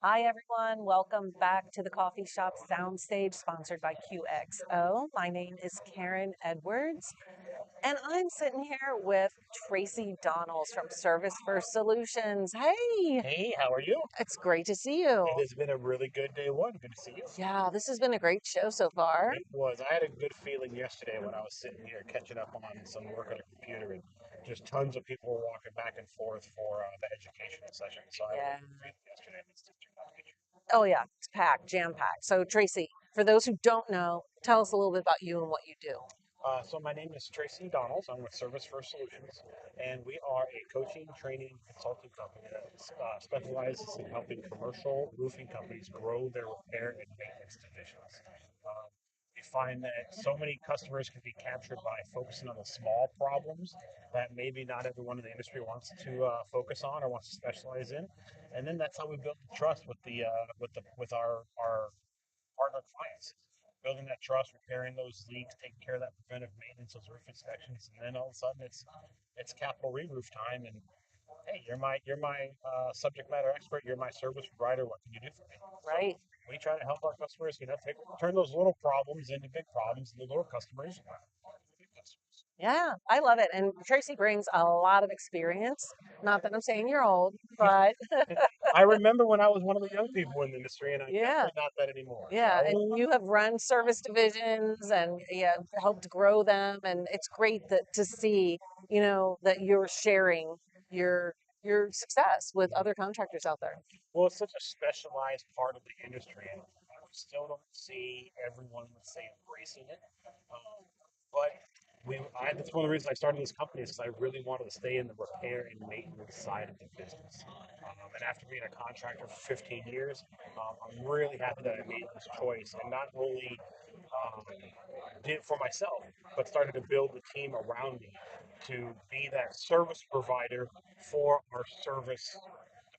Hi, everyone. Welcome back to the Coffee Shop Soundstage, sponsored by QXO. My name is Karen Edwards, and I'm sitting here with Tracy Donalds from Service First Solutions. Hey, Hey, how are you? it's great to see you. It has been a really good day one. Good to see you. Yeah, this has been a great show so far. It was. I had a good feeling yesterday when I was sitting here catching up on some work on a computer, and just tons of people were walking back and forth for the educational session. So I had a Yeah. good feeling yesterday. Oh, yeah, it's packed, jam packed. So, Tracy, for those who don't know, tell us a little bit about you and what you do. So my name is Tracy Donalds. I'm with Service First Solutions, and we are a coaching, training, consulting company that specializes in helping commercial roofing companies grow their repair and maintenance divisions. We find that so many customers can be captured by focusing on the small problems that maybe not everyone in the industry wants to focus on or wants to specialize in, and then that's how we build trust with our partner clients. Building that trust, repairing those leaks, taking care of that preventive maintenance, those roof inspections, and then all of a sudden it's capital re-roof time. And hey, you're my subject matter expert. You're my service provider. What can you do for me? So Right. we try to help our customers, turn those little problems into big problems, and the little customers big customers. Yeah, I love it. And Tracy brings a lot of experience. Not that I'm saying you're old, but I remember when I was one of the young people in the industry, and I'm yeah, definitely not that anymore. yeah. So And you have run service divisions and yeah, helped grow them. And it's great that to see, that you're sharing your your success with other contractors out there. well, it's such a specialized part of the industry, and we still don't see everyone, let's say, embracing it. But that's one of the reasons I started this company is because I really wanted to stay in the repair and maintenance side of the business. And after being a contractor for 15 years, I'm really happy that I made this choice and not only um, did it for myself, but started to build the team around me to be that service provider for our service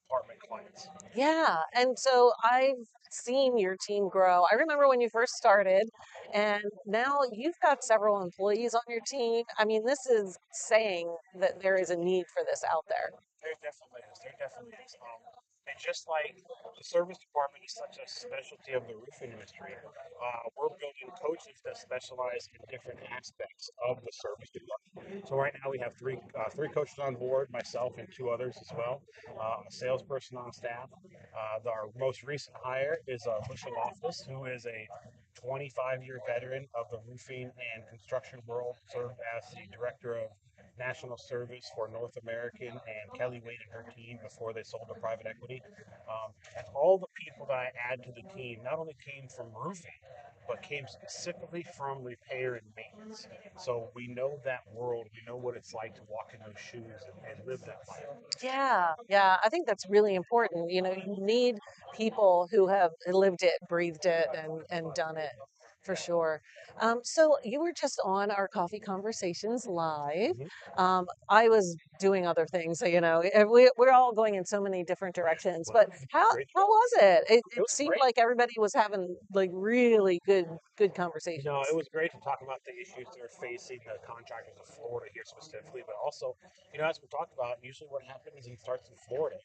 department clients. Yeah. And so I've seen your team grow. I remember when you first started, and now you've got several employees on your team. I mean, this is saying that there is a need for this out there. There definitely is. There definitely is. And just like the service department is such a specialty of the roofing industry, we're building coaches that specialize in different aspects of the service department. So right now we have three coaches on board, myself and two others as well, a salesperson on staff. Our most recent hire is Bushel Loftus, who is a 25-year veteran of the roofing and construction world, served as the director of national service for North American and Kelly Wade and her team before they sold to private equity. And all the people that I add to the team not only came from roofing, but came specifically from repair and maintenance. So we know that world. We know what it's like to walk in those shoes and live that life. Yeah, yeah, I think that's really important. You need people who have lived it, breathed it, and done it for sure. So you were just on our Coffee Conversations live. Mhm. I was doing other things, so we're all going in so many different directions. Well, But it was how a great how show. was it? It, It it was seemed great. like everybody was having like really good No, conversations. it was great to talk about the issues that are facing the contractors of Florida here specifically, but also, as we talked about, usually what happens and starts in Florida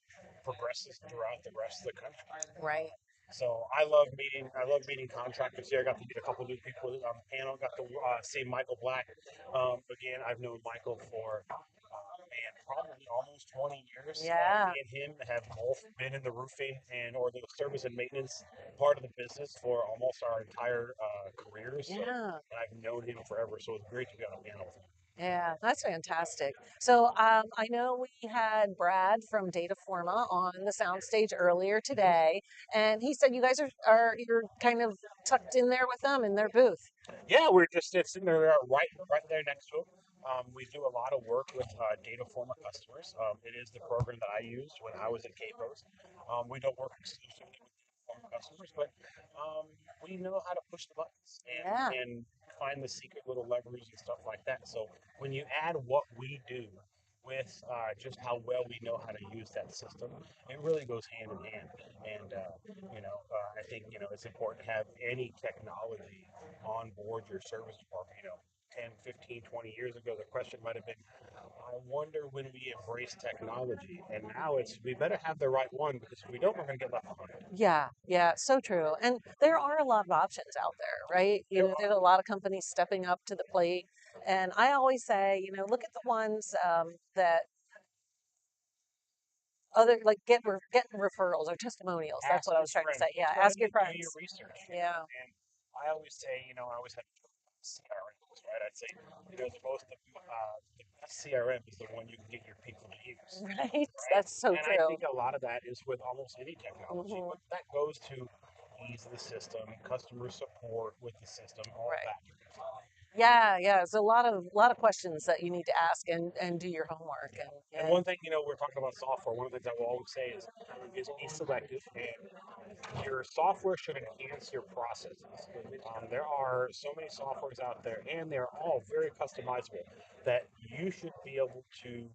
progresses throughout the rest of the country. Right. So I love meeting contractors here. I got to meet a couple new people on the panel. Got to see Michael Black. Again, I've known Michael for man, probably almost 20 years. Yeah. Me and him have both been in the roofing and or the service and maintenance part of the business for almost our entire careers. So Yeah. I've known him forever. So it's great to be on a panel with him. Yeah, that's fantastic. So I know we had Brad from Data Forma on the soundstage earlier today, and he said you guys are you're kind of tucked in there with them in their booth. Yeah, we're just sitting there right there next to him. We do a lot of work with data forma customers. It is the program that I used when I was at Capos. We don't work exclusively with data forma customers, but we know how to push the buttons Yeah. and find the secret little levers and stuff like that. So when you add what we do with just how well we know how to use that system, it really goes hand in hand. And I think it's important to have any technology on board your service department. 10, 15, 20 years ago, the question might have been, I wonder when we embrace technology. And now it's, we better have the right one because if we don't, we're going to get left behind. Yeah, yeah, so true. And there are a lot of options out there, right? There There's a are, lot of companies stepping up to the plate. And I always say, look at the ones that other like getting referrals or testimonials. That's ask what I your was trying to friends. say. Yeah, That's ask right. your Do your friends. research. Yeah, And I always say, I always have CRMs, right? I'd say, the best CRM is the one you can get your people to use, right. right? That's so And I true. think a lot of that is with almost any technology, Hmm. but that goes to ease of the system, customer support with the system, all Right. that. Yeah, yeah. There's a lot of questions that you need to ask and do your homework And and one thing, we're talking about software. One of the things I will always say is be selective, and your software should enhance your processes. There are so many softwares out there, and they're all very customizable that you should be able to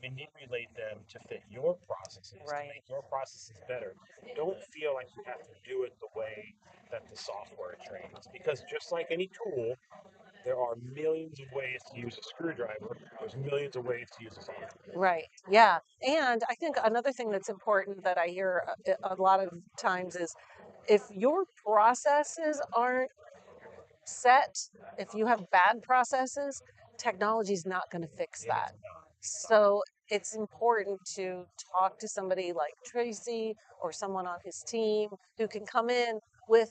manipulate them to fit your processes, to right. make your processes better. Don't feel like you have to do it the way that the software trains, because just like any tool, there are millions of ways to use a screwdriver. There's millions of ways to use a software. Right. Yeah. And I think another thing that's important that I hear a lot of times is if your processes aren't set, if you have bad processes, technology is not going to fix It that. is not. It's not. So it's important to talk to somebody like Tracy or someone on his team who can come in with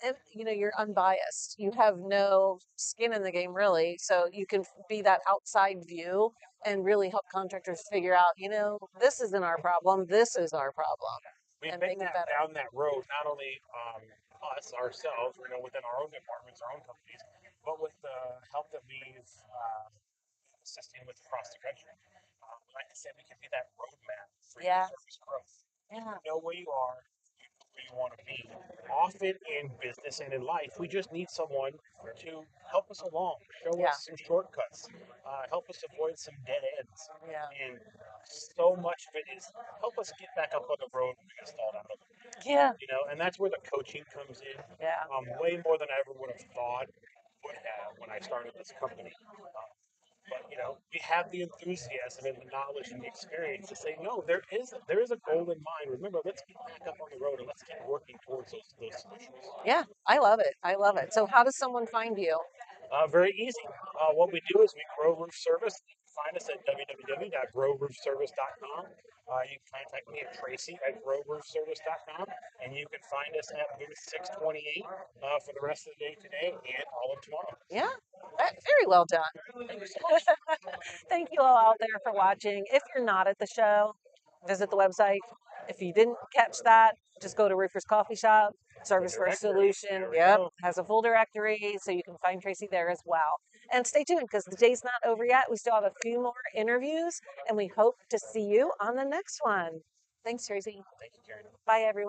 and you're unbiased. You have no skin in the game really, so you can be that outside view and really help contractors figure out, this isn't our problem, this is our problem, We've and been make it better. down that road, not only us ourselves, within our own departments, our own companies, but with the help that we've assisting with across the country. Like I said, we can be that roadmap for your Yeah, service growth. You yeah, know where you are, you know where you want to be. Often in business and in life, we just need someone to help us along, show yeah, us some shortcuts, help us avoid some dead ends. yeah, And so much of it is help us get back up on the road when we get stalled out of it. yeah, And that's where the coaching comes in, yeah, way more than I ever would have thought would have when I started this company. But we have the enthusiasm and the knowledge and the experience to say, no, there is a goal in mind. Remember, let's get back up on the road and let's keep working towards those solutions. yeah. I love it. I love it. So how does someone find you? Very easy. What we do is we grow roof service. You can find us at www.growroofservice.com. You can contact me at Tracy at growroofservice.com, and you can find us at booth 628 for the rest of the day today and all of tomorrow. Yeah, very well done. Thank you so much. Thank you all out there for watching. If you're not at the show, visit the website. If you didn't catch that, just go to Roofer's Coffee Shop, The Service First directory. Solution. There we Yep, go. has a full directory, so you can find Tracy there as well. And stay tuned because the day's not over yet. We still have a few more interviews, and we hope to see you on the next one. Thanks, Tracy. Thank you, Karen. Bye, everyone.